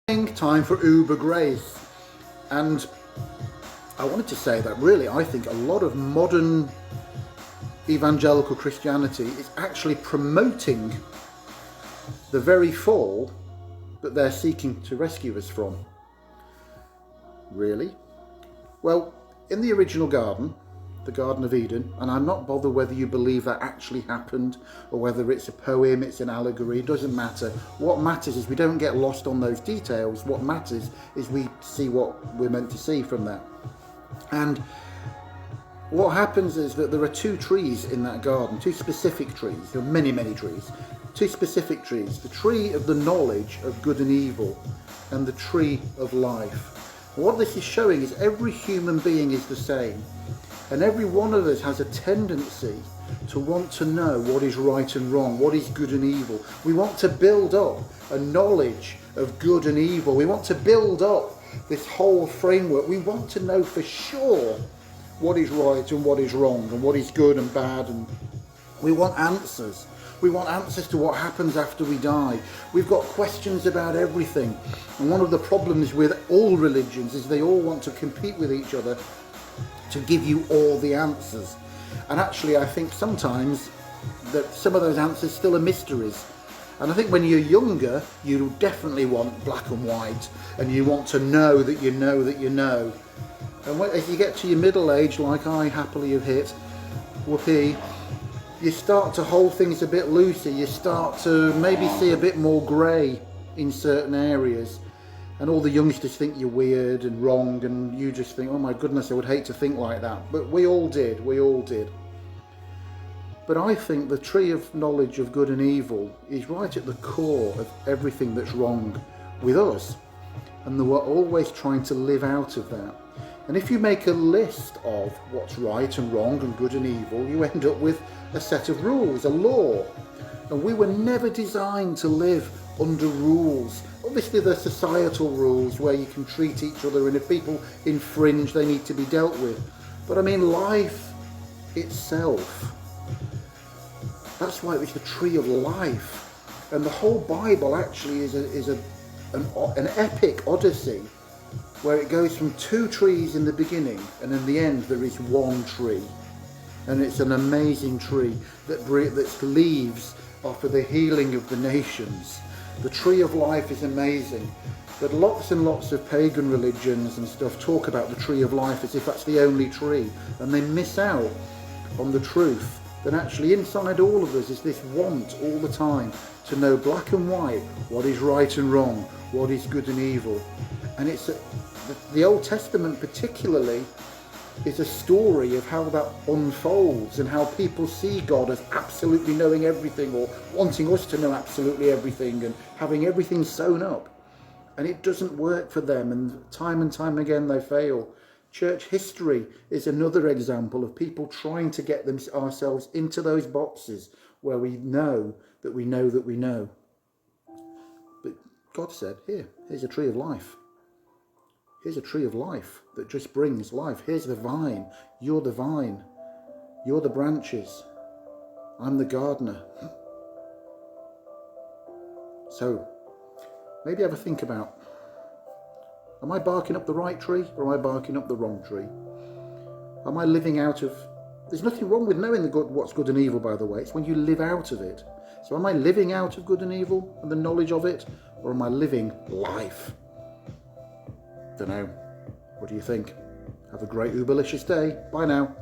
Time for Uber Grace. And I wanted to say that really I think a lot of modern evangelical Christianity is actually promoting the very fall that they're seeking to rescue us from. Really? Well, in the original garden, the Garden of Eden, and I'm not bothered whether you believe that actually happened or whether it's a poem, it's an allegory, it doesn't matter. What matters is we don't get lost on those details. What matters is we see what we're meant to see from that. And what happens is that there are two trees in that garden, two specific trees. There are many, many trees. Two specific trees. The tree of the knowledge of good and evil and the tree of life. And what this is showing is every human being is the same. And every one of us has a tendency to want to know what is right and wrong, what is good and evil. We want to build up a knowledge of good and evil. We want to build up this whole framework. We want to know for sure what is right and what is wrong and what is good and bad. And we want answers. We want answers to what happens after we die. We've got questions about everything. And one of the problems with all religions is they all want to compete with each other to give you all the answers. And actually I think sometimes that some of those answers still are mysteries. And I think when you're younger, you definitely want black and white, and you want to know that you know that you know. And as you get to your middle age, like I happily have hit, whoopee, you start to hold things a bit looser. You start to maybe see a bit more grey in certain areas. And all the youngsters think you're weird and wrong, and you just think, oh my goodness, I would hate to think like that. But we all did. But I think the tree of knowledge of good and evil is right at the core of everything that's wrong with us. And we're always trying to live out of that. And if you make a list of what's right and wrong and good and evil, you end up with a set of rules, a law. And we were never designed to live under rules. Obviously there's societal rules where you can treat each other, and if people infringe they need to be dealt with. But I mean life itself, that's why it was the tree of life. And the whole Bible actually is an epic odyssey where it goes from two trees in the beginning, and in the end there is one tree. And it's an amazing tree that's leaves are for the healing of the nations. The tree of life is amazing, but lots and lots of pagan religions and stuff talk about the tree of life as if that's the only tree, and they miss out on the truth that actually inside all of us is this want all the time to know black and white, what is right and wrong, what is good and evil. And it's the Old Testament particularly is a story of how that unfolds and how people see God as absolutely knowing everything, or wanting us to know absolutely everything and having everything sewn up. And it doesn't work for them, and time again they fail. Church history is another example of people trying to get ourselves into those boxes where we know that we know that we know. But God said, here's a tree of life. Here's a tree of life that just brings life. Here's the vine. You're the vine. You're the branches. I'm the gardener. So, maybe have a think about, am I barking up the right tree or am I barking up the wrong tree? Am I living out of... There's nothing wrong with knowing what's good and evil, by the way. It's when you live out of it. So am I living out of good and evil and the knowledge of it, or am I living life? Don't know. What do you think? Have a great Uberlicious day. Bye now.